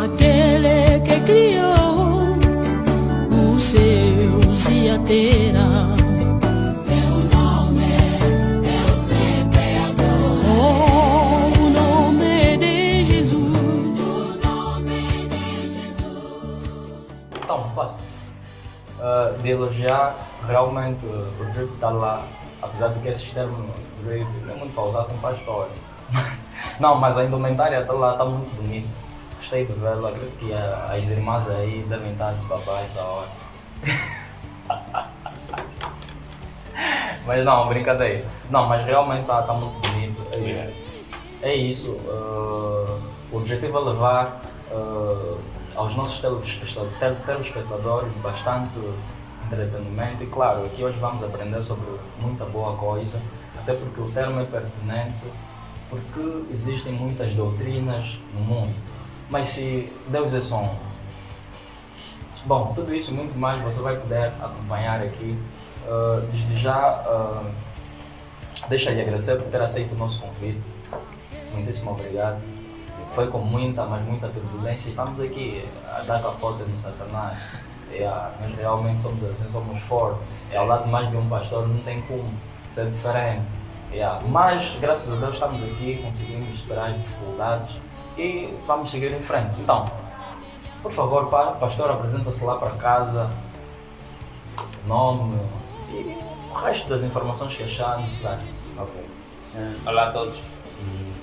aquele que criou os céus e a terra. Seu nome é o sempre adoro. O nome de Jesus. O nome de Jesus. Então, basta. De elogiar, realmente o drip está lá, apesar de que esse termo drip é muito pausado com pastor. Não, mas a indumentária está lá, está muito bonita. Gostei de vê-la, acredito que as irmãs aí devem estar a se babar essa hora. Mas não, brincadeira. Não, mas realmente está muito bonito. É isso. O objetivo é levar aos nossos telespectadores bastante entretenimento e claro, aqui hoje vamos aprender sobre muita boa coisa, até porque o termo é pertinente, porque existem muitas doutrinas no mundo, mas se Deus é só um. Bom, tudo isso e muito mais você vai poder acompanhar aqui. Desde já, deixa-lhe agradecer por ter aceito o nosso convite, muitíssimo obrigado. Foi com muita, mas muita turbulência e estamos aqui a dar capota no Satanás. Nós realmente somos assim, somos fortes. Ao lado de mais de um pastor não tem como ser diferente. Mas graças a Deus estamos aqui, conseguimos superar as dificuldades e vamos seguir em frente. Então, por favor, pastor, apresenta-se lá para casa, nome e o resto das informações que achar necessário. Ok. Olá a todos,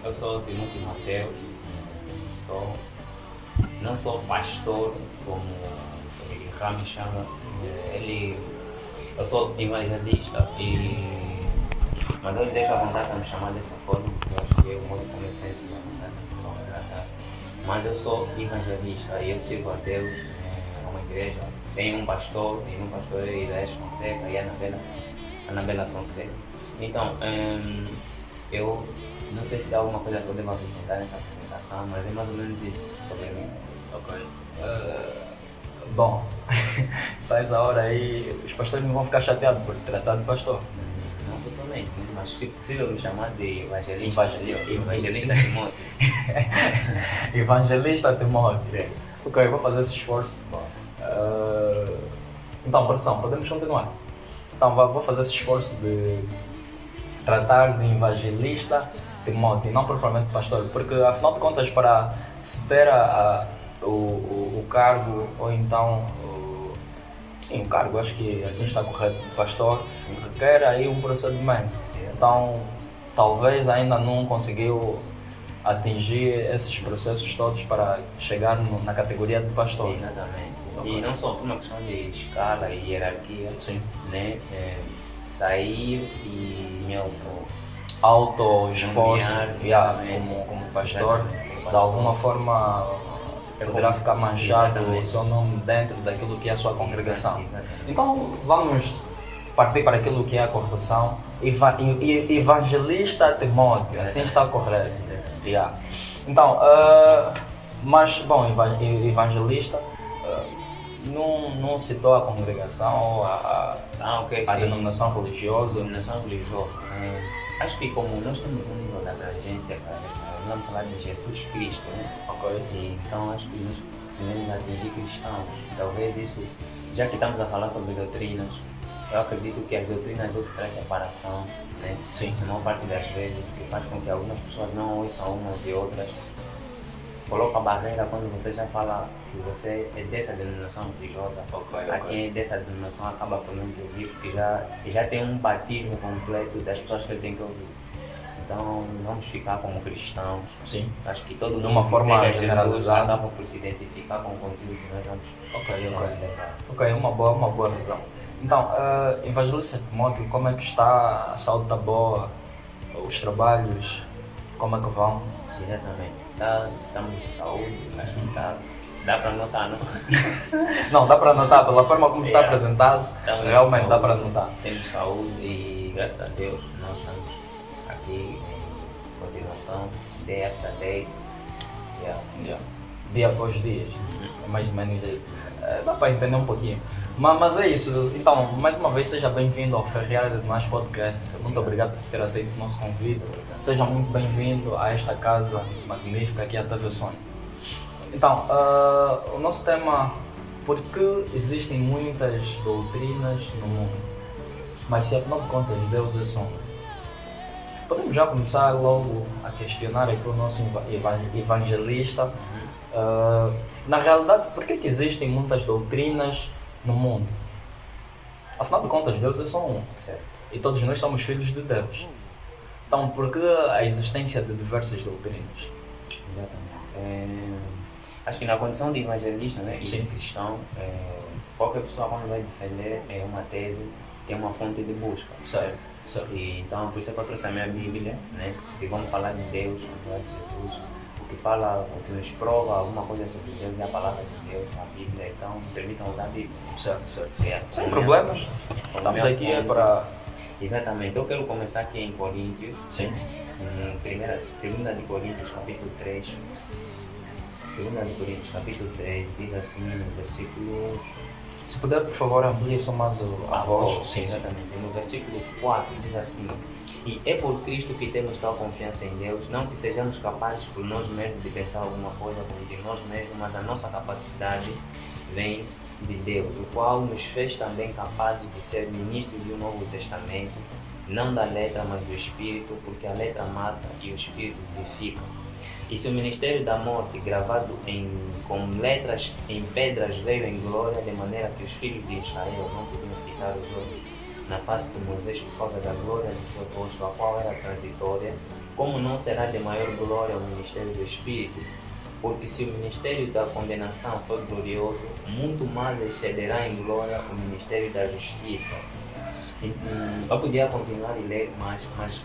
eu sou Timóteo Mateus. Não sou pastor, como ele me chama, eu sou evangelista, mas eu deixo a vontade de me chamar dessa forma, porque eu acho que é o modo como eu sinto a vontade de tratar. Mas eu sou evangelista e eu sirvo a Deus em uma igreja. Tenho um pastor, é Isaías Fonseca e Anabela Fonseca. Então, eu não sei se há alguma coisa que eu devo acrescentar nessa apresentação, mas é mais ou menos isso sobre mim. Ok. Bom, faz a hora aí, os pastores não vão ficar chateados por tratar de pastor. Não totalmente, né? Mas se possível me chamar de evangelista Timóteo. Evangelista Timóteo. Sim. Ok, vou fazer esse esforço. Então, produção, podemos continuar? Então, vou fazer esse esforço de tratar de evangelista Timóteo, não propriamente pastor, porque afinal de contas, para se ter o cargo, ou então, sim, o cargo, acho que assim está correto, pastor, requer aí um procedimento. Então, talvez ainda não conseguiu atingir esses processos todos para chegar na categoria de pastor. Exatamente. E não só por uma questão de escala e hierarquia, sim, né? Sair e me auto-expor como pastor, de alguma forma poderá ficar manchado o seu nome dentro daquilo que é a sua congregação. Então vamos partir para aquilo que é a correção. Evangelista Timóteo, assim está correto. Então, mas bom, evangelista não citou a congregação ou a denominação religiosa. Acho que como nós temos um nível de abrangência, nós vamos falar de Jesus Cristo, né? Okay. Então acho que nós devemos atingir cristãos. Talvez isso, já que estamos a falar sobre doutrinas, eu acredito que as doutrinas hoje trazem separação, né? Sim. Na maior parte das vezes, que faz com que algumas pessoas não ouçam umas de outras. Coloca a barreira quando você já fala que você é dessa denominação religiosa. A quem é dessa denominação acaba por não te ouvir, porque já tem um batismo completo das pessoas que ele tem que ouvir. Então vamos ficar como cristãos. Sim. Acho que todo mundo de uma forma generalizada acaba por se identificar com o conteúdo que nós vamos. Ok, uma boa visão. Então, evangelista Timóteo, como é que está? A saúde está boa? Os trabalhos, como é que vão? Exatamente. Estamos de saúde, acho que dá para notar, não? Não, dá para notar, pela forma como está apresentado, realmente dá para notar. Temos saúde e graças a Deus nós estamos aqui em continuação, day after day. Dia após dia, é mais ou menos isso. Dá para entender um pouquinho. Mas é isso, então, mais uma vez seja bem-vindo ao Ferreira de Mais Podcast. Muito obrigado por ter aceito o nosso convite. Seja muito bem-vindo a esta casa magnífica aqui, a TV Sony. Então, o nosso tema, por que existem muitas doutrinas no mundo? Mas se afinal de contas Deus é só. Podemos já começar logo a questionar aqui o nosso evangelista. Na realidade, por que existem muitas doutrinas no mundo? Afinal de contas, Deus é só um. Certo. E todos nós somos filhos de Deus. Então, por que a existência de diversas doutrinas? Exatamente. Acho que na condição de evangelista, né, e de cristão, qualquer pessoa quando vai defender uma tese tem uma fonte de busca. Certo. E, então, por isso é que eu trouxe a minha Bíblia, né? Se vamos falar de Deus, vamos falar de Jesus, o que fala, o que nos prova alguma coisa sobre Deus é a palavra de Deus, a Bíblia. Então, permitam usar a Bíblia. Certo. Sem problemas. Estamos aqui para... Exatamente. Eu quero começar aqui em Coríntios. Sim. Segunda de Coríntios, capítulo 3. Segunda de Coríntios, capítulo 3, diz assim nos versículos... Se puder, por favor, amplie só mais a voz. Sim, exatamente. No versículo 4 diz assim: e é por Cristo que temos tal confiança em Deus, não que sejamos capazes por nós mesmos de pensar alguma coisa como de nós mesmos, mas a nossa capacidade vem de Deus, o qual nos fez também capazes de ser ministros do Novo Testamento, não da letra, mas do Espírito, porque a letra mata e o Espírito vivifica. E se o ministério da morte, gravado com letras em pedras, veio em glória, de maneira que os filhos de Israel não podiam fitar os olhos na face de Moisés por causa da glória do seu rosto, a qual era transitória, como não será de maior glória o ministério do Espírito? Porque se o ministério da condenação for glorioso, muito mais excederá em glória o ministério da justiça. Eu podia continuar e ler, mas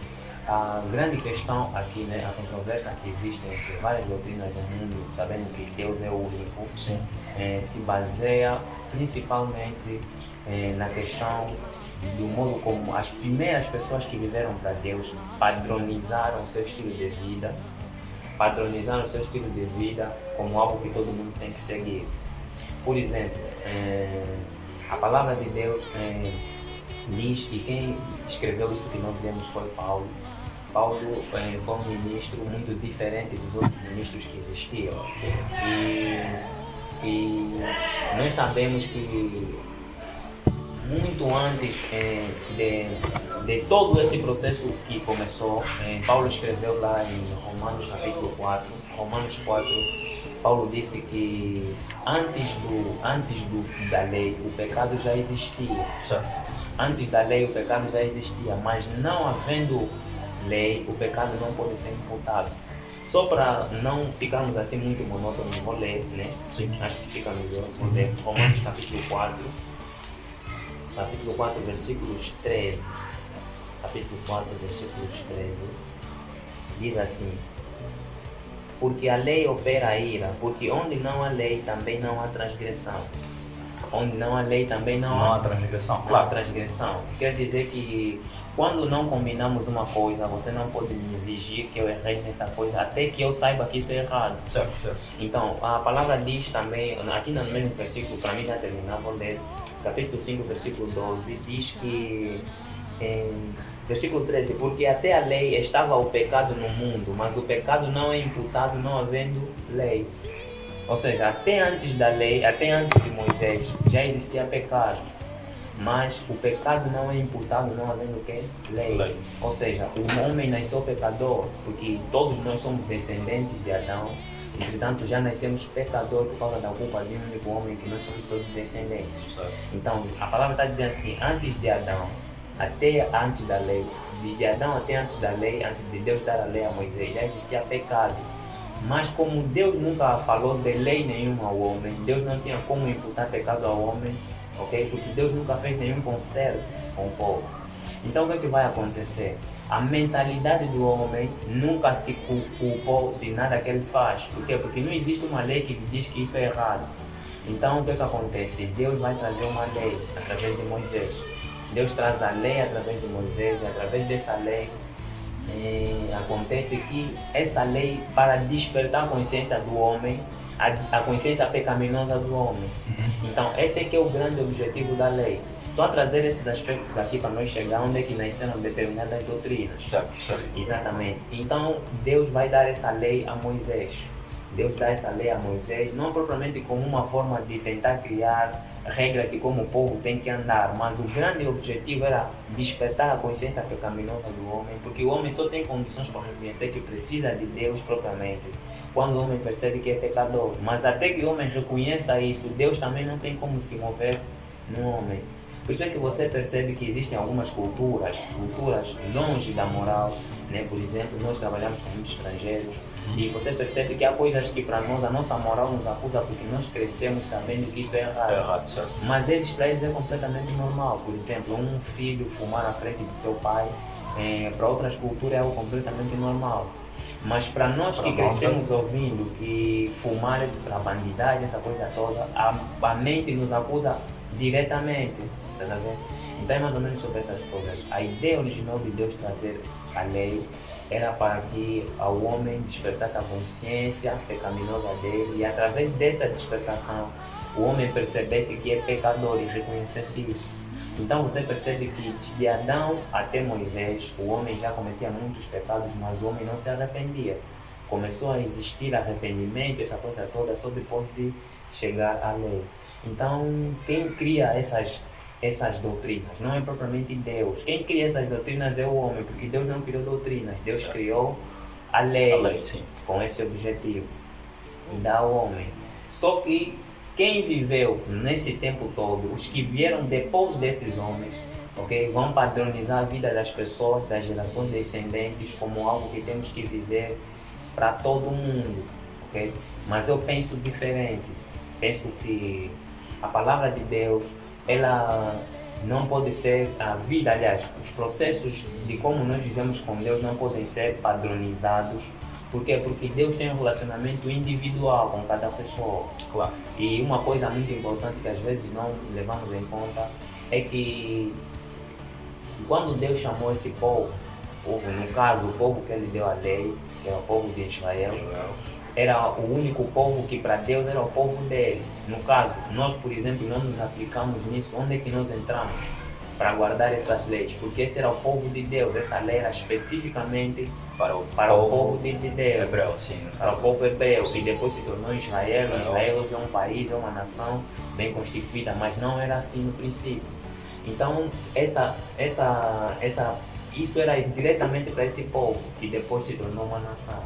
a grande questão aqui, né, a controvérsia que existe entre várias doutrinas do mundo, sabendo que Deus é o único, se baseia principalmente na questão do modo como as primeiras pessoas que viveram para Deus padronizaram seu estilo de vida, como algo que todo mundo tem que seguir. Por exemplo, a palavra de Deus diz, e quem escreveu isso que nós lemos foi Paulo. Paulo foi um ministro muito diferente dos outros ministros que existiam. E nós sabemos que muito antes de todo esse processo que começou, Paulo escreveu lá em Romanos capítulo 4, Paulo disse que antes da lei o pecado já existia. Antes da lei o pecado já existia, mas não havendo lei, o pecado não pode ser imputado. Só para não ficarmos assim muito monótonos, vou ler, né? Sim. Acho que fica melhor. Vou ler Romanos capítulo 4, versículos 13. Capítulo 4, versículos 13. Diz assim: porque a lei opera a ira, porque onde não há lei também não há transgressão. Onde não há lei também não há transgressão. Claro, transgressão. Quer dizer que quando não combinamos uma coisa, você não pode me exigir que eu errei nessa coisa, até que eu saiba que isso é errado. Certo. Então, a palavra diz também, aqui no mesmo versículo, para mim já terminar, vou ler, capítulo 5, versículo 12, diz que, versículo 13, porque até a lei estava o pecado no mundo, mas o pecado não é imputado não havendo lei. Ou seja, até antes da lei, até antes de Moisés, já existia pecado. Mas o pecado não é imputado não havendo o quê? Lei. Ou seja, o homem nasceu pecador, porque todos nós somos descendentes de Adão. Entretanto, já nascemos pecador por causa da culpa de um único homem, que nós somos todos descendentes. Certo. Então, a palavra está dizendo assim, antes de Adão, até antes da lei, de Adão até antes da lei, antes de Deus dar a lei a Moisés, já existia pecado. Mas como Deus nunca falou de lei nenhuma ao homem, Deus não tinha como imputar pecado ao homem, ok? Porque Deus nunca fez nenhum conserto com o povo. Então o que vai acontecer? A mentalidade do homem nunca se culpou de nada que ele faz. Por quê? Porque não existe uma lei que diz que isso é errado. Então o que acontece? Deus vai trazer uma lei através de Moisés. Deus traz a lei através de Moisés, e através dessa lei acontece que essa lei, para despertar a consciência do homem, a consciência pecaminosa do homem. Então esse é que é o grande objetivo da lei. Estou a trazer esses aspectos aqui para nós chegar onde é que nasceram determinadas doutrinas. Certo. Exatamente. Então Deus vai dar essa lei a Moisés. Deus dá essa lei a Moisés, não propriamente como uma forma de tentar criar regras de como o povo tem que andar, mas o grande objetivo era despertar a consciência pecaminosa do homem, porque o homem só tem condições para reconhecer que precisa de Deus propriamente quando o homem percebe que é pecador. Mas até que o homem reconheça isso, Deus também não tem como se mover no homem. Por isso é que você percebe que existem algumas culturas longe da moral, né? Por exemplo, nós trabalhamos com muitos estrangeiros e você percebe que há coisas que para nós a nossa moral nos acusa porque nós crescemos sabendo que isso é errado. É errado, certo? Mas para eles é completamente normal. Por exemplo, um filho fumar na frente do seu pai, para outras culturas é algo completamente normal. Mas para nós que crescemos ouvindo que fumar é para bandidagem, essa coisa toda, a mente nos acusa diretamente. Tá vendo? Então é mais ou menos sobre essas coisas. A ideia original de Deus trazer a lei era para que ao homem despertasse a consciência pecaminosa dele e através dessa despertação o homem percebesse que é pecador e reconhecesse isso. Então você percebe que de Adão até Moisés o homem já cometia muitos pecados, mas o homem não se arrependia. Começou a existir arrependimento, essa coisa toda, só depois de chegar à lei. Então quem cria essas doutrinas não é propriamente Deus. Quem cria essas doutrinas é o homem, porque Deus não criou doutrinas, Deus criou a lei Sim. com esse objetivo, dar ao homem. Só que quem viveu nesse tempo todo, os que vieram depois desses homens, okay, vão padronizar a vida das pessoas, das gerações descendentes, como algo que temos que viver para todo mundo. Okay? Mas eu penso diferente. Penso que a palavra de Deus, ela não pode ser a vida, aliás, os processos de como nós vivemos com Deus não podem ser padronizados. Por quê? Porque Deus tem um relacionamento individual com cada pessoa. Claro. E uma coisa muito importante que às vezes não levamos em conta é que quando Deus chamou esse povo, no caso o povo que ele deu a lei, que era o povo de Israel, era o único povo que para Deus era o povo dele. No caso, nós, por exemplo, não nos aplicamos nisso. Onde é que nós entramos para guardar essas leis? Porque esse era o povo de Deus. Essa lei era especificamente para o povo de Deus. Hebreu, sim. Para o povo hebreu. E depois se tornou Israel. Israel hoje é um país, é uma nação bem constituída, mas não era assim no princípio. Então, isso era diretamente para esse povo, que depois se tornou uma nação.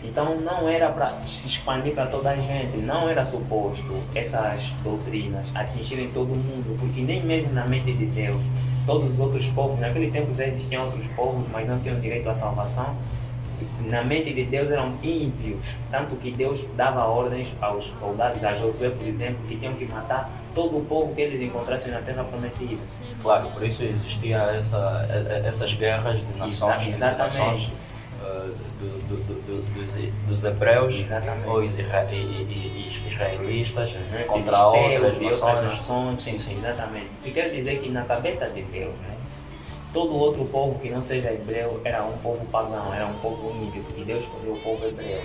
Então não era para se expandir para toda a gente, não era suposto essas doutrinas atingirem todo mundo, porque nem mesmo na mente de Deus, todos os outros povos, naquele tempo já existiam outros povos, mas não tinham direito à salvação, na mente de Deus eram ímpios, tanto que Deus dava ordens aos soldados, a Josué, por exemplo, que tinham que matar todo o povo que eles encontrassem na terra prometida. Claro, por isso existia essas guerras de nações, Exatamente. Dos hebreus ou israelitas contra outras nações. Sim, exatamente. O que quer dizer que na cabeça de Deus, né, todo outro povo que não seja hebreu era um povo pagão, era um povo ímpio, porque Deus escolheu o povo hebreu.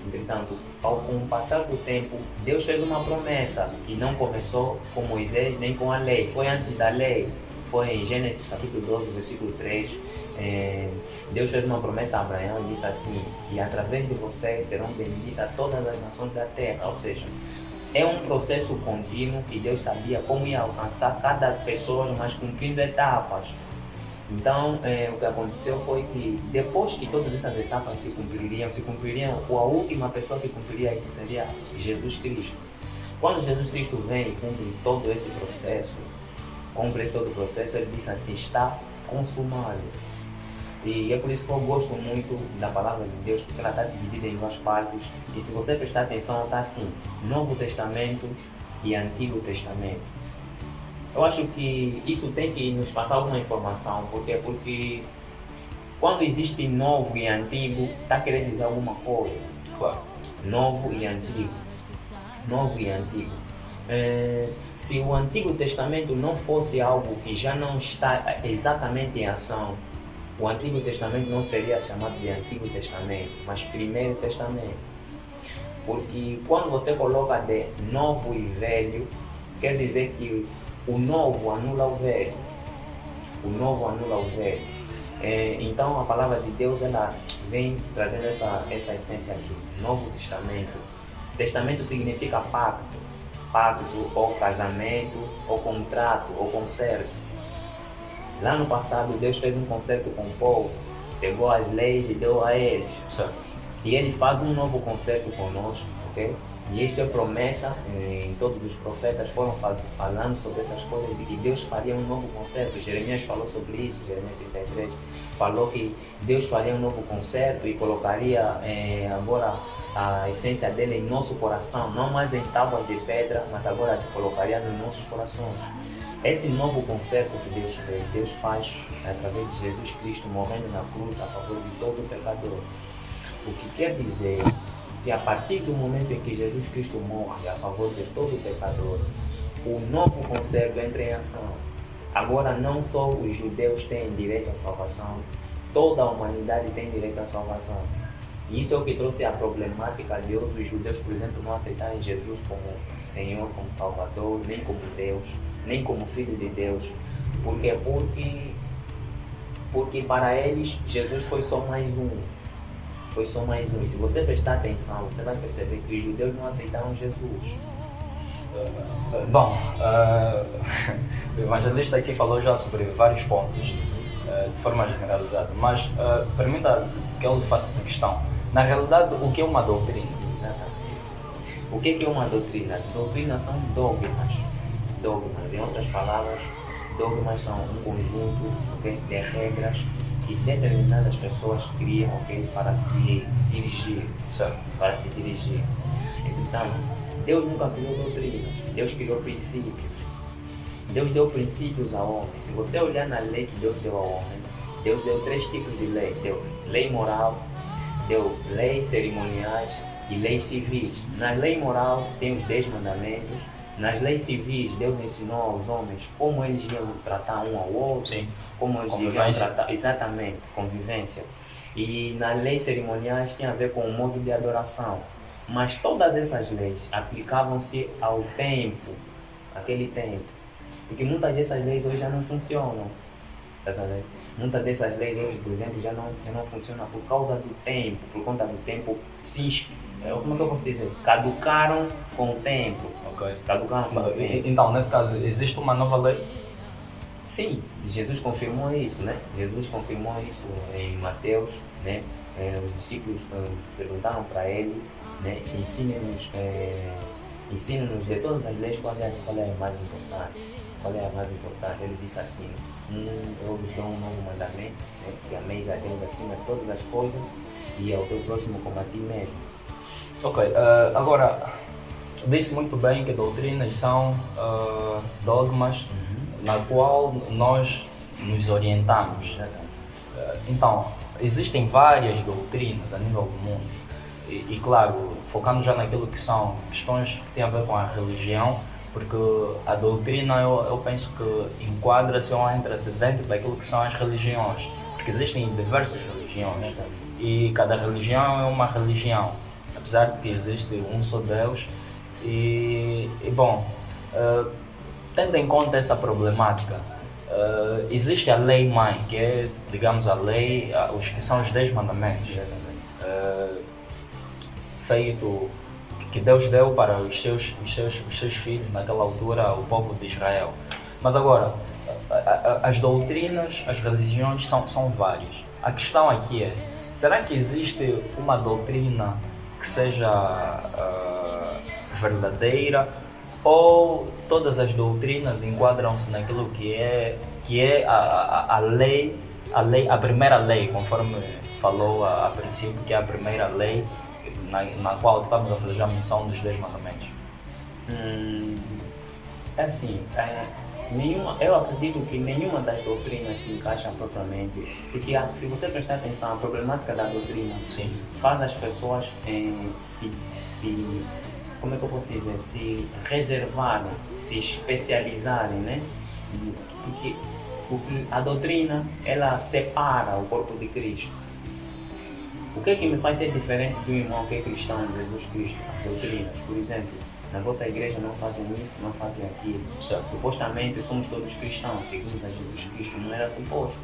Entretanto, com o passar do tempo, Deus fez uma promessa que não começou com Moisés nem com a lei, foi antes da lei. Foi em Gênesis capítulo 12, versículo 3, Deus fez uma promessa a Abraão e disse assim, que através de vocês serão benditas todas as nações da terra. Ou seja, é um processo contínuo que Deus sabia como ia alcançar cada pessoa, mas cumprindo etapas. Então, o que aconteceu foi que depois que todas essas etapas se cumpririam, a última pessoa que cumpriria isso seria Jesus Cristo. Quando Jesus Cristo vem e cumpre todo esse processo, ele disse assim, está consumado. E é por isso que eu gosto muito da palavra de Deus, porque ela está dividida em duas partes. E se você prestar atenção, está assim, Novo Testamento e Antigo Testamento. Eu acho que isso tem que nos passar alguma informação, porque quando existe novo e antigo, está querendo dizer alguma coisa. Claro. Novo e antigo. Se o Antigo Testamento não fosse algo que já não está exatamente em ação, o Antigo Testamento não seria chamado de Antigo Testamento, mas Primeiro Testamento. Porque quando você coloca de novo e velho, quer dizer que o novo anula o velho. Então a palavra de Deus ela vem trazendo essa essência aqui. Novo Testamento. Testamento significa pacto. Pacto ou casamento ou contrato ou concerto. Lá no passado Deus fez um concerto com o povo, pegou as leis e deu a eles. Certo. E ele faz um novo concerto conosco, ok? E isso é promessa, todos os profetas foram falando sobre essas coisas, de que Deus faria um novo concerto. Jeremias falou sobre isso, Jeremias 33, falou que Deus faria um novo concerto e colocaria agora a essência dele em nosso coração, não mais em tábuas de pedra, mas agora colocaria nos nossos corações. Esse novo concerto que Deus fez, Deus faz através de Jesus Cristo morrendo na cruz a favor de todo pecador. O que quer dizer que a partir do momento em que Jesus Cristo morre a favor de todo pecador, o novo concerto entra em ação. Agora não só os judeus têm direito à salvação, toda a humanidade tem direito à salvação. E isso é o que trouxe a problemática de hoje os judeus, por exemplo, não aceitarem Jesus como Senhor, como Salvador, nem como Deus, nem como Filho de Deus. Por quê? Porque para eles Jesus foi só mais um. Foi só mais um. E se você prestar atenção, você vai perceber que os judeus não aceitaram Jesus. Bom, o evangelista aqui falou já sobre vários pontos, de forma generalizada, mas permita que eu lhe faça essa questão. Na realidade, o que é uma doutrina? Exatamente. O que é uma doutrina? Doutrinas são dogmas. Dogmas, em outras palavras, dogmas são um conjunto, okay, de regras que determinadas pessoas criam, okay, para se dirigir. Certo. Para se dirigir. Então, Deus nunca criou doutrinas, Deus criou princípios. Deus deu princípios ao homem. Se você olhar na lei que Deus deu ao homem, Deus deu 3 tipos de lei. Deu lei moral, deu leis cerimoniais e leis civis. Na lei moral tem os 10 mandamentos. Nas leis civis, Deus ensinou aos homens como eles iam tratar um ao outro. Sim. Como eles iam tratar, exatamente, convivência. E nas leis cerimoniais tinha a ver com o modo de adoração. Mas todas essas leis aplicavam-se ao tempo, aquele tempo. Porque muitas dessas leis hoje já não funcionam. Muitas dessas leis hoje, por exemplo, já não funcionam por causa do tempo. Por conta do tempo, como é que eu posso dizer? Caducaram com o tempo. Okay. Caducaram com o tempo. Então, nesse caso, existe uma nova lei? Sim, Jesus confirmou isso, né? Jesus confirmou isso em Mateus, né? Os discípulos perguntaram para ele, né? Ensine-nos de todas as leis qual é a mais importante. Qual é a mais importante? Ele disse assim: eu vos dou um novo mandamento, né? Que ameis a Deus acima de todas as coisas e ao teu próximo como a ti mesmo. Ok, agora, disse muito bem que doutrinas são dogmas na qual nós nos orientamos. Então, existem várias doutrinas a nível do mundo e claro, focando já naquilo que são questões que têm a ver com a religião, porque a doutrina eu penso que enquadra-se ou entra-se dentro daquilo que são as religiões, porque existem diversas religiões e cada religião é uma religião, apesar de que existe um só Deus e bom, tendo em conta essa problemática, existe a lei mãe, que é, digamos, a lei, os que são os 10 mandamentos, feito que Deus deu para os seus filhos naquela altura, o povo de Israel. Mas agora, as doutrinas, as religiões são várias. A questão aqui é, será que existe uma doutrina que seja verdadeira, ou todas as doutrinas enquadram-se naquilo que é a lei, a primeira lei, conforme falou a princípio, que é a primeira lei na qual estamos a fazer a menção dos 10 mandamentos? É assim, eu acredito que nenhuma das doutrinas se encaixa propriamente, porque se você prestar atenção, a problemática da doutrina Sim. faz as pessoas como é que eu posso dizer, se reservarem, se especializarem, né? Porque a doutrina, ela separa o corpo de Cristo. O que é que me faz ser diferente do irmão que é cristão, Jesus Cristo? As doutrinas, por exemplo, na vossa igreja não fazem isso, não fazem aquilo. Certo. Supostamente somos todos cristãos, seguimos a Jesus Cristo, não era suposto.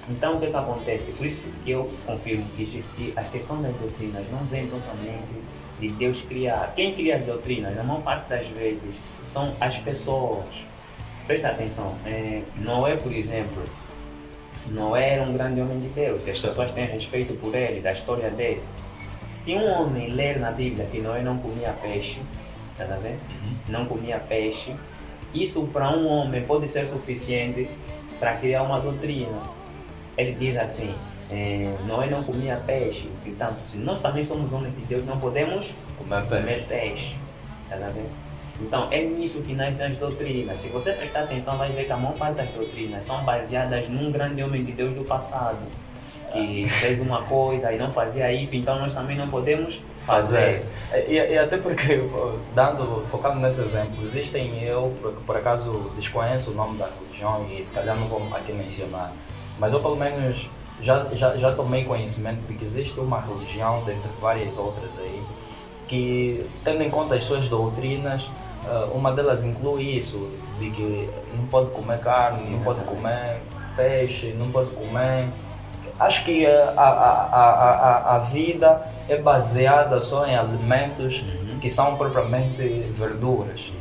Então o que acontece? Por isso que eu confirmo que as questões das doutrinas não vêm totalmente de Deus criar. Quem cria as doutrinas, na maior parte das vezes, são as pessoas. Presta atenção, Noé, por exemplo, Noé era um grande homem de Deus, as pessoas têm respeito por ele, da história dele. Se um homem ler na Bíblia que Noé não comia peixe, tá vendo? Não comia peixe, isso para um homem pode ser suficiente para criar uma doutrina. Ele diz assim, Noé não comia peixe, portanto, se nós também somos homens de Deus, não podemos comer peixe. Tá vendo? Então, é nisso que nascem as doutrinas. Se você prestar atenção, vai ver que a maior parte das doutrinas são baseadas num grande homem de Deus do passado, que fez uma coisa e não fazia isso, então nós também não podemos fazer. E até porque, focando nesse exemplo, eu por acaso desconheço o nome da religião e se calhar não vou aqui mencionar, mas eu pelo menos já tomei conhecimento de que existe uma religião, dentre várias outras aí, que, tendo em conta as suas doutrinas, uma delas inclui isso, de que não pode comer carne, não pode comer peixe, não pode comer... Acho que a vida é baseada só em alimentos que são propriamente verduras.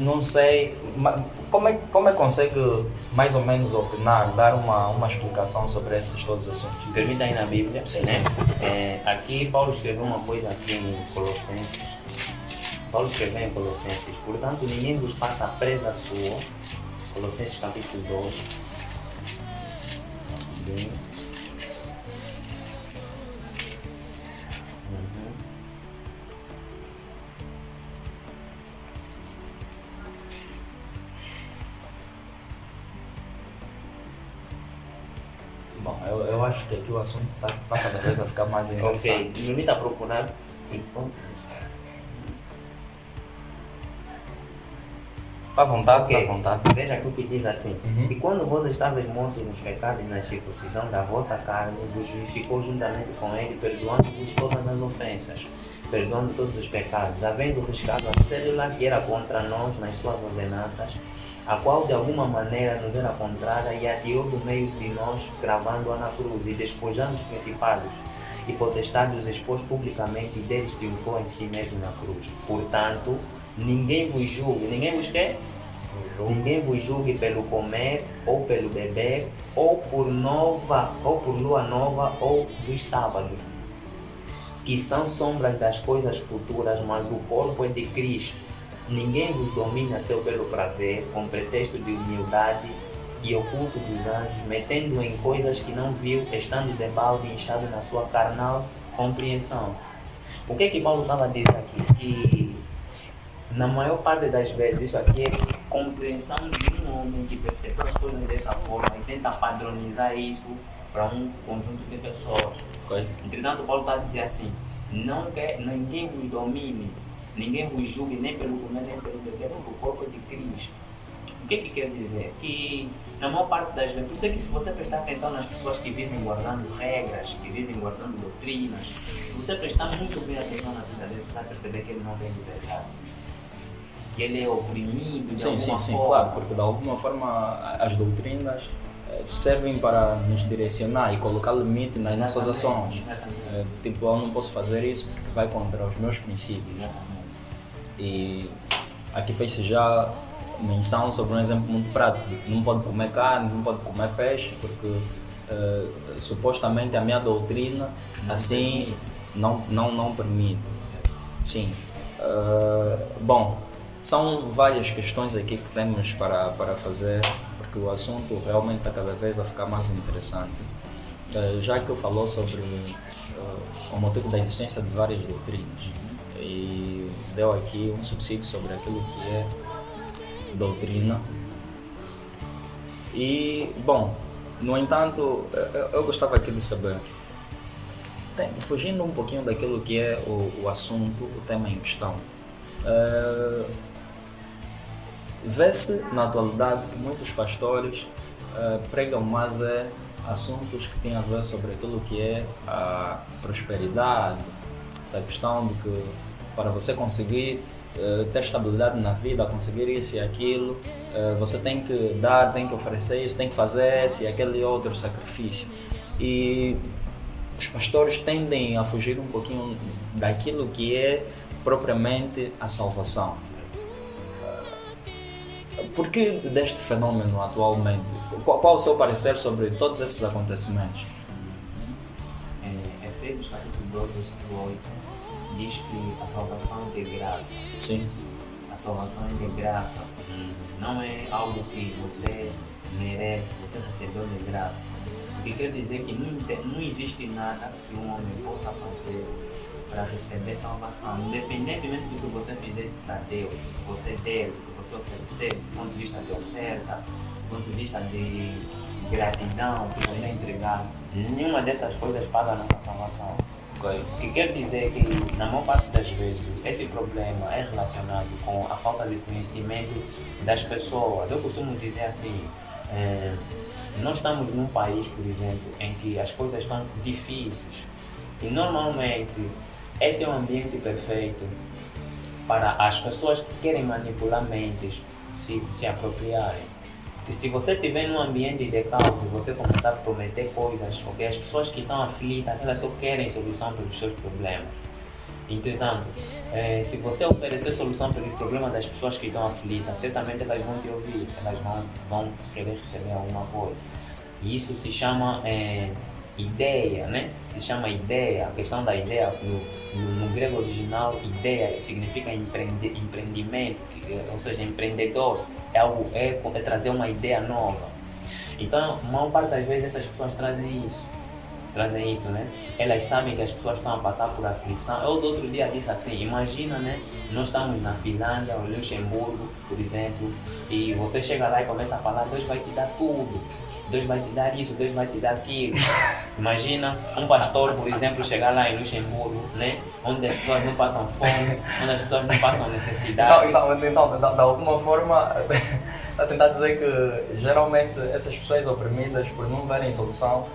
Não sei, como é que consegue mais ou menos opinar, dar uma explicação sobre esses todos os assuntos? Permita aí na Bíblia, sim, né? Aqui Paulo escreveu uma coisa aqui em Colossenses. Paulo escreveu em Colossenses, portanto ninguém vos passa presa sua. Colossenses capítulo 2. Bem. Bom, eu acho que aqui o assunto está cada vez a ficar mais interessante. Ok, permita procurar. À vontade, Okay. à vontade. Veja aqui o que diz assim. E quando vós estavais mortos nos pecados e na circuncisão da vossa carne, vos vivificou juntamente com ele, perdoando-vos todas as ofensas, perdoando todos os pecados, havendo riscado a célula que era contra nós nas suas ordenanças, a qual de alguma maneira nos era contrária, e a tirou do meio de nós, cravando-a na cruz, e despojando os principados e potestades, os expôs publicamente, e deles triunfou em si mesmo na cruz. Portanto, ninguém vos julgue, ninguém vos quer? Ninguém vos julgue pelo comer, ou pelo beber, ou por lua nova, ou dos sábados, que são sombras das coisas futuras, mas o corpo é de Cristo. Ninguém vos domina seu belo prazer, com pretexto de humildade e oculto dos anjos, metendo em coisas que não viu, estando de balde inchado na sua carnal compreensão. O que Paulo estava a dizer aqui? Que na maior parte das vezes isso aqui é compreensão de um homem que percebeu as coisas dessa forma e tenta padronizar isso para um conjunto de pessoas. Okay. Entretanto, Paulo está a dizer assim, ninguém vos domine, ninguém vos julgue nem pelo comer nem pelo beber, porque o corpo é de Cristo. O que quer dizer? Que na maior parte das vezes, por isso é que se você prestar atenção nas pessoas que vivem guardando regras, que vivem guardando doutrinas, se você prestar muito bem atenção na vida dele, você vai perceber que ele não tem liberdade. Que ele é oprimido de alguma forma. Claro, porque de alguma forma as doutrinas servem para nos direcionar e colocar limite nas nossas ações. Tipo, eu não posso fazer isso porque vai contra os meus princípios. E aqui fez-se já menção sobre um exemplo muito prático. Não pode comer carne, não pode comer peixe, porque supostamente a minha doutrina assim não permite. Sim. Bom, são várias questões aqui que temos para fazer, porque o assunto realmente está cada vez a ficar mais interessante. Já que eu falou sobre o motivo da existência de várias doutrinas e deu aqui um subsídio sobre aquilo que é doutrina. E, bom, no entanto, eu gostava aqui de saber, fugindo um pouquinho daquilo que é o assunto, o tema em questão, vê-se na atualidade que muitos pastores pregam mais assuntos que têm a ver sobre aquilo que é a prosperidade, essa questão de que para você conseguir ter estabilidade na vida, conseguir isso e aquilo, você tem que dar, tem que oferecer isso, tem que fazer esse e aquele outro sacrifício. E os pastores tendem a fugir um pouquinho daquilo que é propriamente a salvação. Por que deste fenômeno atualmente? Qual o seu parecer sobre todos esses acontecimentos? Efésios capítulo 2, versículo 8 diz que a salvação é de graça. Sim. A salvação é de graça. Não é algo que você merece, você recebeu de graça. O que quer dizer que não existe nada que um homem possa fazer para receber salvação, independentemente do que você fizer para Deus, do que você der, do que você oferecer, do ponto de vista de oferta, do ponto de vista de gratidão que você entregar. Nenhuma dessas coisas paga a nossa salvação. O que quer dizer que, na maior parte das vezes, esse problema é relacionado com a falta de conhecimento das pessoas. Eu costumo dizer assim, nós estamos num país, por exemplo, em que as coisas estão difíceis. E normalmente, esse é o ambiente perfeito para as pessoas que querem manipular mentes se apropriarem. Porque se você estiver num ambiente de caos e você começar a prometer coisas, porque as pessoas que estão aflitas, elas só querem solução para os seus problemas. Entretanto, se você oferecer solução para os problemas das pessoas que estão aflitas, certamente elas vão te ouvir, elas vão querer receber alguma coisa. E isso se chama ideia, né? Se chama ideia. A questão da ideia, no grego original, ideia significa empreendimento, ou seja, empreendedor. É trazer uma ideia nova. Então, a maior parte das vezes essas pessoas trazem isso, né? Elas sabem que as pessoas estão a passar por aflição. Eu do outro dia disse assim, imagina, né? Nós estamos na Finlândia ou Luxemburgo, por exemplo, e você chega lá e começa a falar, Deus vai te dar tudo. Deus vai te dar isso, Deus vai te dar aquilo. Imagina um pastor, por exemplo, chegar lá em Luxemburgo, né? Onde as pessoas não passam fome, onde as pessoas não passam necessidade. Então, de alguma forma, está a tentar dizer que geralmente essas pessoas oprimidas, por não verem solução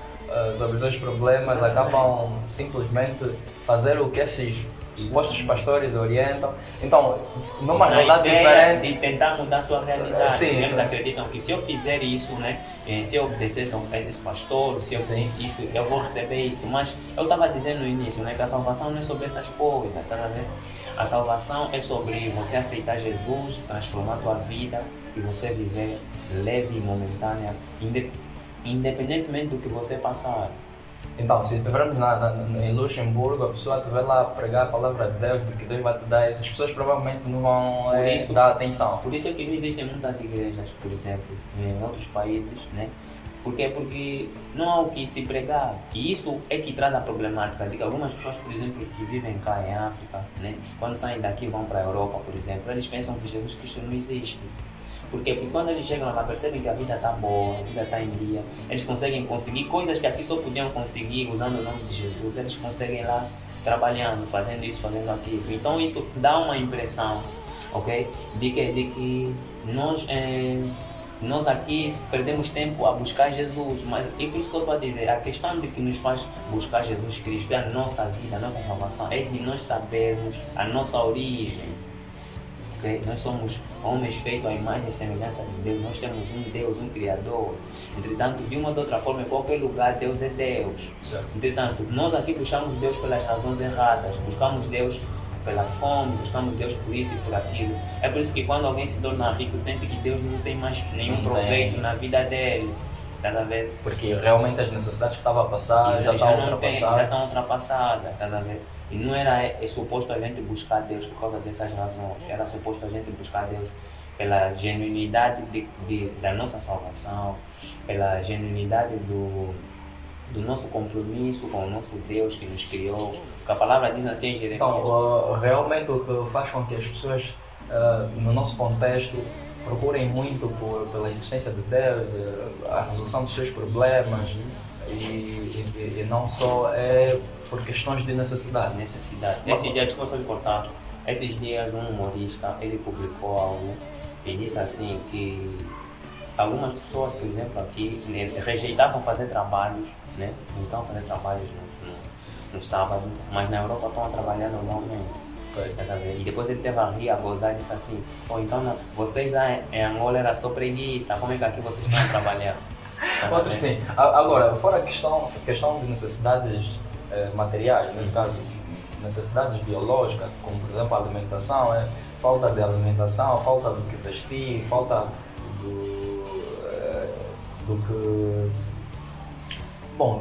sobre os seus problemas, acabam simplesmente fazer o que esses supostos pastores orientam. Então, numa realidade diferente de tentar mudar a sua realidade. Sim. Eles acreditam que se eu fizer isso, né, se eu obedecer a esse pastor, se eu isso, eu vou receber isso. Mas eu estava dizendo no início, né, que a salvação não é sobre essas coisas, tá vendo? A salvação é sobre você aceitar Jesus, transformar a tua vida e você viver leve e momentânea, independentemente do que você passar. Então, se estivermos em Luxemburgo, a pessoa estiver lá a pregar a palavra de Deus, de que Deus vai te dar isso, as pessoas provavelmente não vão dar atenção. Por isso é que não existem muitas igrejas, por exemplo, em outros países, né? Por quê? Porque não há o que se pregar. E isso é que traz a problemática de que algumas pessoas, por exemplo, que vivem cá em África, né? Quando saem daqui e vão para a Europa, por exemplo, eles pensam que Jesus Cristo não existe. Por quê? Porque quando eles chegam lá, percebem que a vida está boa, a vida está em dia, eles conseguem conseguir coisas que aqui só podiam conseguir usando o nome de Jesus, eles conseguem lá trabalhando, fazendo isso, fazendo aquilo. Então isso dá uma impressão, ok? De que nós aqui perdemos tempo a buscar Jesus, mas é por isso que eu estou a dizer, a questão de que nos faz buscar Jesus Cristo é a nossa vida, a nossa salvação, é de nós sabermos a nossa origem. Okay? Nós somos homens feitos à imagem e semelhança de Deus, nós temos um Deus, um Criador. Entretanto, de uma ou de outra forma, em qualquer lugar, Deus é Deus. Certo. Entretanto, nós aqui buscamos Deus pelas razões erradas, buscamos Deus pela fome, buscamos Deus por isso e por aquilo. É por isso que quando alguém se torna rico, sente que Deus não tem mais nenhum proveito na vida dele. Tá a ver? Porque realmente as necessidades que estava a passar já estão ultrapassadas. Tá a ver? E não era suposto a gente buscar Deus por causa dessas razões. Era suposto a gente buscar Deus pela genuinidade da nossa salvação, pela genuinidade do nosso compromisso com o nosso Deus que nos criou. Porque a palavra diz assim em Jeremias. Então, realmente o que faz com que as pessoas, no nosso contexto, procurem muito pela existência de Deus, a resolução dos seus problemas, e não só é por questões de necessidade. Esses dias, desculpa só de cortar, esses dias um humorista, ele publicou algo e disse assim que algumas pessoas, por exemplo, aqui, rejeitavam fazer trabalhos, né? Então fazer trabalhos no sábado, mas na Europa estão a trabalhar normalmente. Tá a ver? E depois ele teve a rir, a gozar e disse assim, então vocês lá em Angola era só preguiça, como é que aqui vocês estão trabalhando? Outro sim. Agora, fora a questão de necessidades materiais, nesse caso, necessidades biológicas, como por exemplo a alimentação, falta de alimentação, falta do que vestir, falta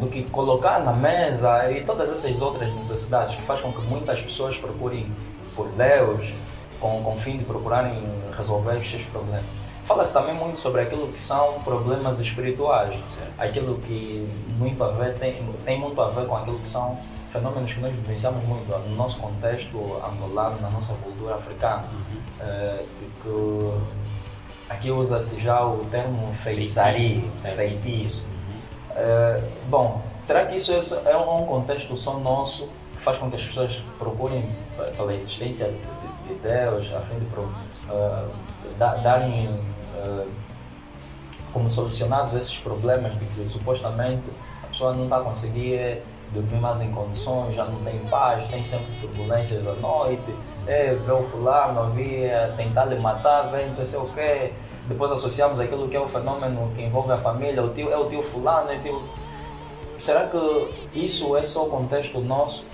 do que colocar na mesa e todas essas outras necessidades que faz com que muitas pessoas procurem por Deus com o fim de procurarem resolver os seus problemas. Fala-se também muito sobre aquilo que são problemas espirituais, aquilo que tem muito a ver com aquilo que são fenômenos que nós vivenciamos muito no nosso contexto angolano, na nossa cultura africana. Que aqui usa-se já o termo feitiçaria, feitiço. Bom, será que isso é um contexto só nosso que faz com que as pessoas procurem pela existência de Deus a fim de darem como solucionados esses problemas de que supostamente a pessoa não está a conseguir dormir mais em condições, já não tem paz, tem sempre turbulências à noite, vê o fulano, havia tentar lhe matar, vem não sei o quê. Depois associamos aquilo que é o fenômeno que envolve a família, é o tio fulano, Será que isso é só contexto nosso?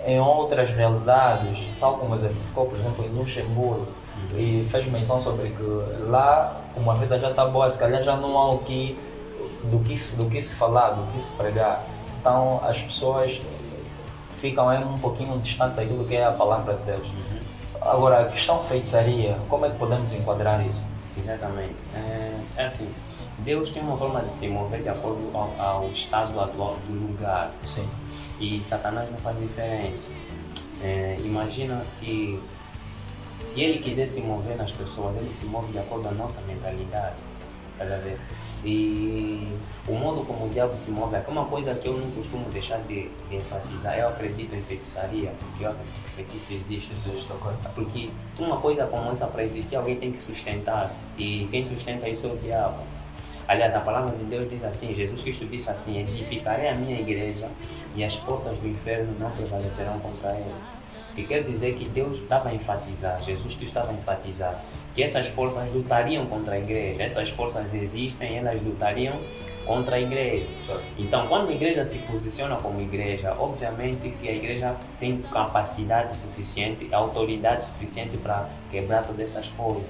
Em outras realidades, tal como exemplificou, por exemplo, em Luxemburgo, e fez menção sobre que lá, como a vida já está boa, se calhar já não há do que se falar, do que se pregar. Então as pessoas ficam um pouquinho distantes daquilo que é a palavra de Deus. Agora, a questão de feitiçaria, como é que podemos enquadrar isso? Exatamente. É assim, Deus tem uma forma de se mover de acordo ao estado atual do lugar. Sim. E Satanás não faz diferente. Imagina que se ele quiser se mover nas pessoas, ele se move de acordo com a nossa mentalidade. Tá a ver? E o modo como o diabo se move é uma coisa que eu não costumo deixar de enfatizar. Eu acredito em feitiçaria, porque eu acredito que feitiço existe. Porque uma coisa como essa, para existir, alguém tem que sustentar. E quem sustenta isso é o diabo. Aliás, a palavra de Deus diz assim, Jesus Cristo disse assim, edificarei a minha igreja e as portas do inferno não prevalecerão contra ela. Que quer dizer que Deus estava a enfatizar, Jesus Cristo estava a enfatizar que essas forças lutariam contra a igreja, essas forças existem, elas lutariam contra a igreja. Então, quando a igreja se posiciona como igreja, obviamente que a igreja tem capacidade suficiente, autoridade suficiente para quebrar todas essas coisas.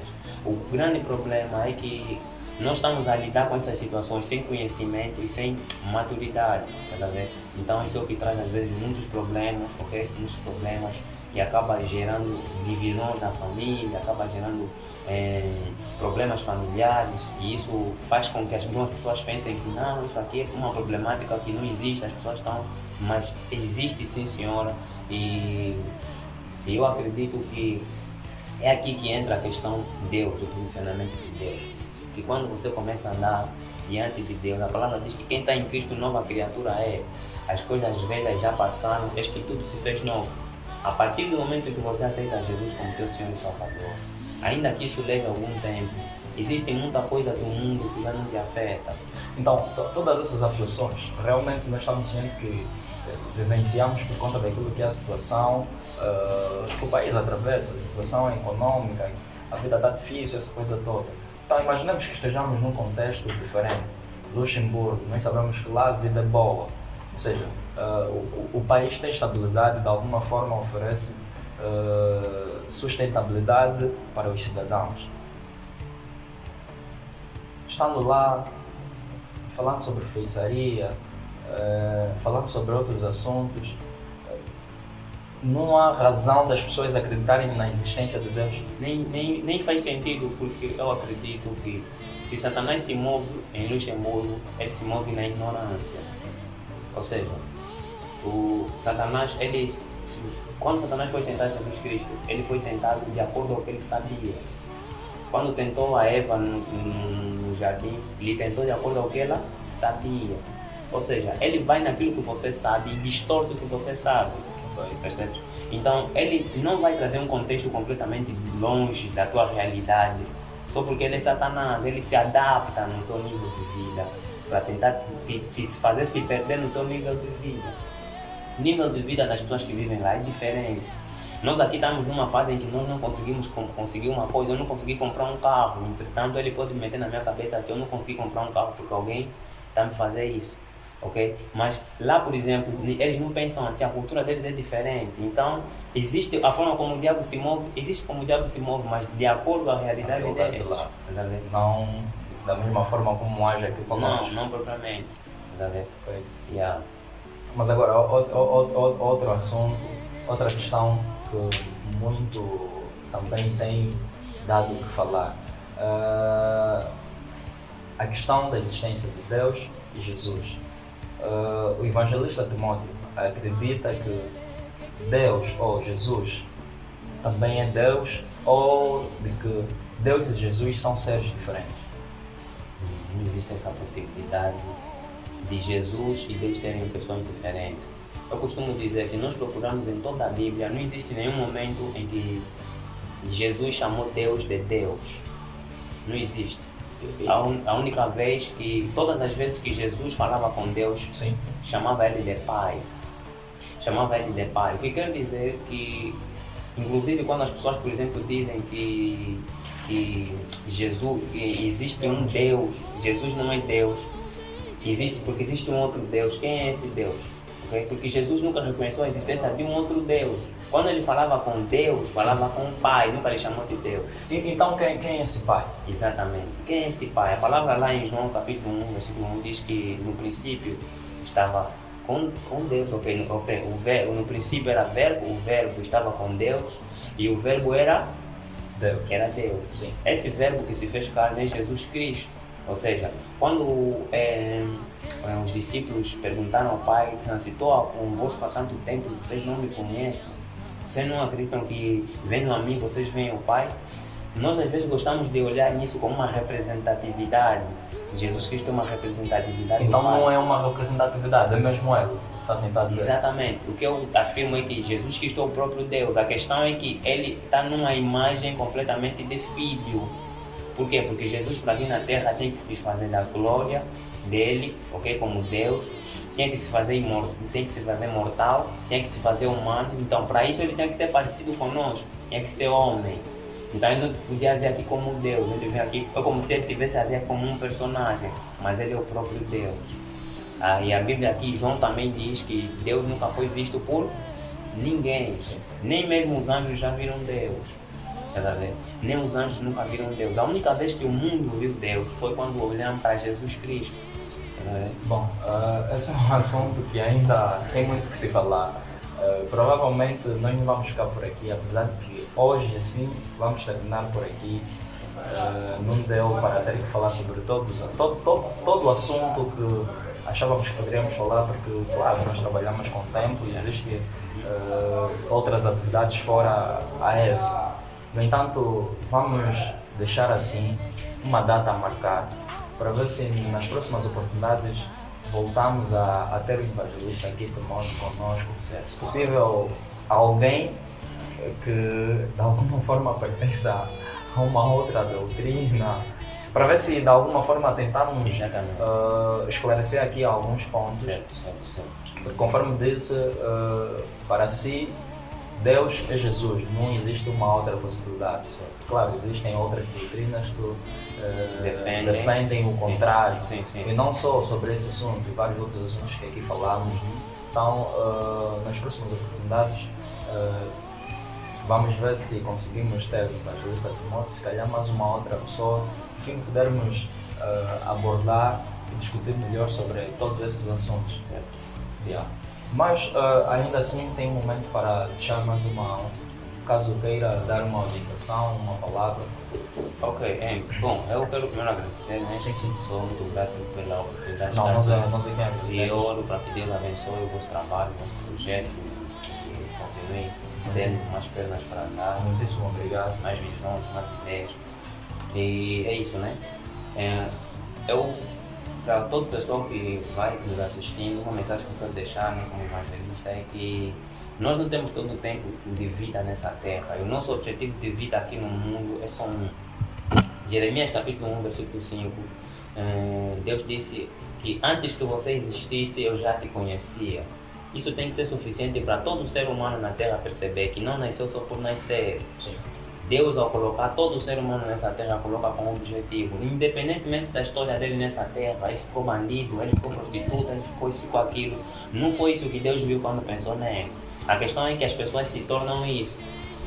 O grande problema é que nós estamos a lidar com essas situações sem conhecimento e sem maturidade, tá vendo? Então isso é o que traz às vezes muitos problemas, ok? Muitos problemas e acaba gerando divisões na família, acaba gerando problemas familiares e isso faz com que as duas pessoas pensem que não, isso aqui é uma problemática que não existe, as pessoas estão, mas existe sim senhora e eu acredito que é aqui que entra a questão de Deus, o posicionamento de Deus. Que quando você começa a andar diante de Deus, a palavra diz que quem está em Cristo nova criatura é. As coisas velhas já passaram, desde que tudo se fez novo. A partir do momento em que você aceita Jesus como teu Senhor e Salvador, ainda que isso leve algum tempo, existe muita coisa do mundo que já não te afeta. Então, todas essas aflições, realmente nós estamos dizendo que vivenciamos por conta daquilo que é a situação que o país atravessa, a situação econômica, a vida está difícil, essa coisa toda. Então, imaginemos que estejamos num contexto diferente. Luxemburgo, nós sabemos que lá a vida é boa. Ou seja, o país tem estabilidade, de alguma forma oferece sustentabilidade para os cidadãos. Estando lá, falando sobre feitiçaria, falando sobre outros assuntos, não há razão das pessoas acreditarem na existência de Deus. Nem faz sentido, porque eu acredito que se Satanás se move em Luxemburgo, ele se move na ignorância. Ou seja, quando Satanás foi tentar Jesus Cristo, ele foi tentado de acordo com o que ele sabia. Quando tentou a Eva no jardim, ele tentou de acordo com o que ela sabia. Ou seja, ele vai naquilo que você sabe e distorce o que você sabe. Percebe? Então, ele não vai trazer um contexto completamente longe da tua realidade, só porque ele é Satanás, ele se adapta no teu nível de vida, para tentar te fazer se perder no teu nível de vida. O nível de vida das pessoas que vivem lá é diferente. Nós aqui estamos numa fase em que nós não conseguimos conseguir uma coisa, eu não consegui comprar um carro, entretanto ele pode meter na minha cabeça que eu não consegui comprar um carro porque alguém está me fazer isso, ok? Mas lá, por exemplo, eles não pensam assim, a cultura deles é diferente, então existe a forma como o diabo se move, existe como o diabo se move, mas de acordo com a realidade deles. Lá. Tá vendo? Não da mesma forma como age aqui conosco. Não propriamente. Tá vendo? Ok. Yeah. Mas agora, outro assunto, outra questão que muito também tem dado o que falar. A questão da existência de Deus e Jesus. O evangelista Timóteo acredita que Deus ou Jesus também é Deus, ou de que Deus e Jesus são seres diferentes. Não existe essa possibilidade de Jesus e Deus serem pessoas diferentes. Eu costumo dizer, se nós procurarmos em toda a Bíblia, não existe nenhum momento em que Jesus chamou Deus de Deus. Não existe. A única vez que, todas as vezes que Jesus falava com Deus, Sim. chamava ele de Pai. Chamava ele de Pai. O que quer dizer que, inclusive quando as pessoas, por exemplo, dizem que Jesus, que existe um Deus, Jesus não é Deus, existe porque existe um outro Deus. Quem é esse Deus? Okay? Porque Jesus nunca reconheceu a existência de um outro Deus. Quando ele falava com Deus, falava com o Pai, nunca lhe chamou de Deus. Então quem é esse Pai? Exatamente. Quem é esse Pai? A palavra lá em João capítulo 1, versículo 1 diz que no princípio estava com Deus. Okay? Ou seja, no princípio era verbo, o verbo estava com Deus e o verbo era Deus. Era Deus. Sim. Esse verbo que se fez carne é Jesus Cristo. Ou seja, quando os discípulos perguntaram ao Pai, disseram assim, estou convosco há tanto tempo, vocês não me conhecem, vocês não acreditam que vendo a mim, vocês veem o Pai? Nós às vezes gostamos de olhar nisso como uma representatividade. Jesus Cristo é uma representatividade. Então não é uma representatividade, é mesmo ego. Está a tentar dizer. Exatamente. O que eu afirmo é que Jesus Cristo é o próprio Deus. A questão é que ele está numa imagem completamente de filho. Por quê? Porque Jesus para vir na Terra tem que se desfazer da glória dele, ok? Como Deus. Tem que se fazer mortal, tem que se fazer humano. Então, para isso ele tem que ser parecido conosco, tem que ser homem. Então ele não podia vir aqui como Deus, ele veio aqui, é como se ele tivesse a ver como um personagem, mas ele é o próprio Deus. E a Bíblia aqui, João também diz que Deus nunca foi visto por ninguém. Sim. Nem mesmo os anjos já viram Deus. Nem os anjos nunca viram Deus. A única vez que o mundo viu Deus foi quando olhamos para Jesus Cristo. Bom, esse é um assunto que ainda tem muito que se falar. Provavelmente nós não vamos ficar por aqui, apesar de que hoje sim vamos terminar por aqui. Não deu para ter que falar sobre todo o assunto que achávamos que poderíamos falar, porque claro, nós trabalhamos com tempo e existem outras atividades fora a essa. No entanto, vamos deixar assim uma data a marcar para ver se nas próximas oportunidades voltamos a ter o evangelista aqui conosco. Se possível, alguém que de alguma forma pertença a uma outra doutrina, para ver se de alguma forma tentarmos esclarecer aqui alguns pontos. Certo. Conforme disse, para si, Deus é Jesus, não existe uma outra possibilidade. Claro, existem outras doutrinas que defendem o contrário. Sim. E não só sobre esse assunto, e vários outros assuntos que aqui falamos. Então, nas próximas oportunidades, vamos ver se conseguimos ter o evangelista Timóteo, se calhar mais uma outra pessoa, enfim, pudermos abordar e discutir melhor sobre todos esses assuntos. Mas ainda assim tem um momento para deixar mais caso queira dar uma orientação, uma palavra. Ok, bom, eu quero primeiro agradecer, né? Sim. Sou muito grato pela oportunidade. Não, nós é quem agradecer. E eu oro para que Deus abençoe o vosso trabalho, o vosso projeto, e continue tendo mais pernas para andar, Muitíssimo obrigado. mais visões, mais ideias. E é isso, né? Eu, para todo pessoal que vai nos assistindo, uma mensagem que eu quero deixar, né, como evangelista é que nós não temos todo o tempo de vida nessa terra. E o nosso objetivo de vida aqui no mundo é só um. Jeremias capítulo 1, versículo 5. Deus disse que antes que você existisse, eu já te conhecia. isso tem que ser suficiente para todo ser humano na Terra perceber que não nasceu só por nascer. Sim. Deus, ao colocar todo ser humano nessa terra, coloca como objetivo, independentemente da história dele nessa terra, ele ficou bandido, ele ficou prostituta, ele ficou isso, ficou aquilo. Não foi isso que Deus viu quando pensou nele. A questão é que as pessoas se tornam isso.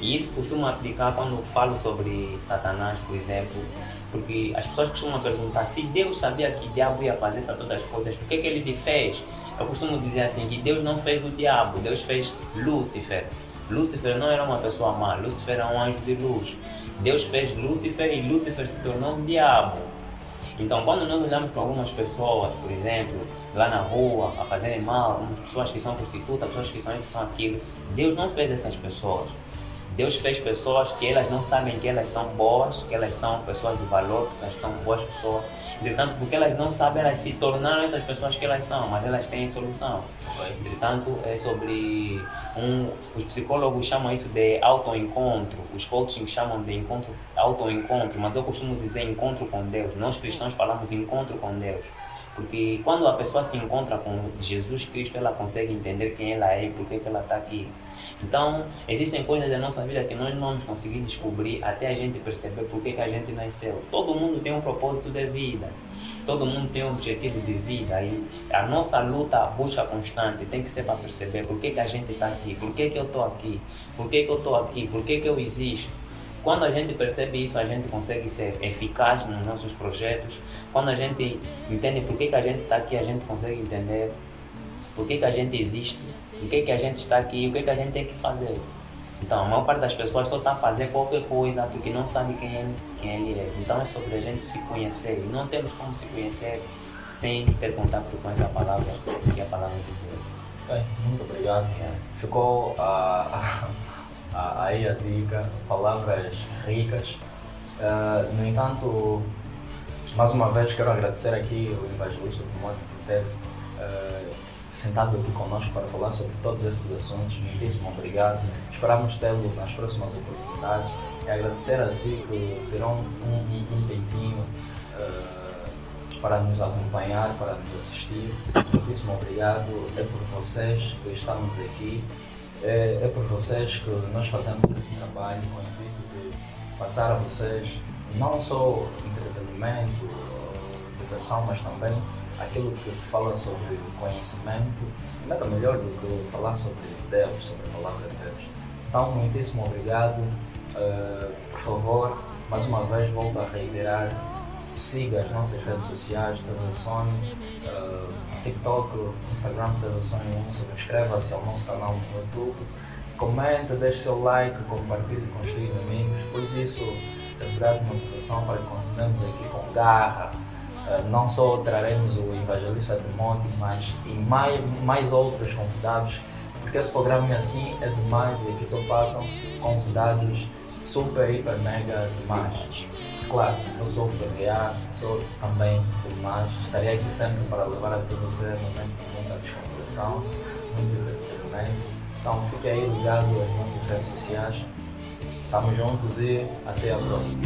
E isso costuma aplicar quando falo sobre Satanás, por exemplo, porque as pessoas costumam perguntar se Deus sabia que o diabo ia fazer essas todas as coisas, por que ele te fez? Eu costumo dizer assim, que Deus não fez o diabo, Deus fez Lúcifer. Lúcifer não era uma pessoa má, Lúcifer era um anjo de luz. Deus fez Lúcifer e Lúcifer se tornou um diabo. Então, quando nós olhamos para algumas pessoas, por exemplo, lá na rua, a fazerem mal, algumas pessoas que são prostitutas, pessoas que são isso, são aquilo, Deus não fez essas pessoas. Deus fez pessoas que elas não sabem que elas são boas, que elas são pessoas de valor, que elas são boas pessoas. Entretanto, porque elas não sabem, elas se tornaram essas pessoas que elas são, mas elas têm solução. Entretanto, é sobre os psicólogos chamam isso de autoencontro, os coaching chamam de autoencontro, mas eu costumo dizer encontro com Deus. Nós cristãos falamos encontro com Deus. Porque quando a pessoa se encontra com Jesus Cristo, ela consegue entender quem ela é e por que ela está aqui. Então, existem coisas da nossa vida que nós não vamos conseguir descobrir até a gente perceber por que a gente nasceu. Todo mundo tem um propósito de vida. Todo mundo tem um objetivo de vida. E a nossa luta, a busca constante, tem que ser para perceber por que a gente está aqui, por que eu estou aqui, por que eu estou aqui, por que eu existo. Quando a gente percebe isso, a gente consegue ser eficaz nos nossos projetos. Quando a gente entende por que a gente está aqui, a gente consegue entender por que a gente existe, por que a gente está aqui e o que a gente tem que fazer. Então, a maior parte das pessoas só está a fazer qualquer coisa porque não sabe quem ele é. Então, é sobre a gente se conhecer. E não temos como se conhecer sem ter contato com essa palavra, que é a palavra de Deus. Ok, muito obrigado. Ficou aí a dica, palavras ricas. No entanto, mais uma vez quero agradecer aqui o evangelista por ter sentado aqui conosco para falar sobre todos esses assuntos. Muitíssimo obrigado. Esperamos tê-lo nas próximas oportunidades. E agradecer a si que terão um tempinho para nos acompanhar, para nos assistir. Muitíssimo obrigado. É por vocês que estamos aqui. É por vocês que nós fazemos esse trabalho com o intuito de passar a vocês não só entretenimento, diversão, mas também aquilo que se fala sobre conhecimento. Nada melhor do que falar sobre Deus, sobre a palavra de Deus. Então, muitíssimo obrigado. Por favor, mais uma vez volto a reiterar, siga as nossas redes sociais, TV Sonho, TikTok, Instagram, TV Sonho 1, subscreva-se ao nosso canal no YouTube, comente, deixe seu like, compartilhe com os seus amigos, pois isso servirá de motivação para que continuemos aqui com garra. Não só traremos o evangelista Timóteo, mas e mais outros convidados, porque esse programa assim é demais e aqui só passam convidados super, hiper, mega demais. Claro, eu sou o FBA, sou também demais, estarei aqui sempre para levar até você momento de muita descontração, muito entretenimento. Então fique aí ligado às nossas redes sociais. Estamos juntos e até a próxima.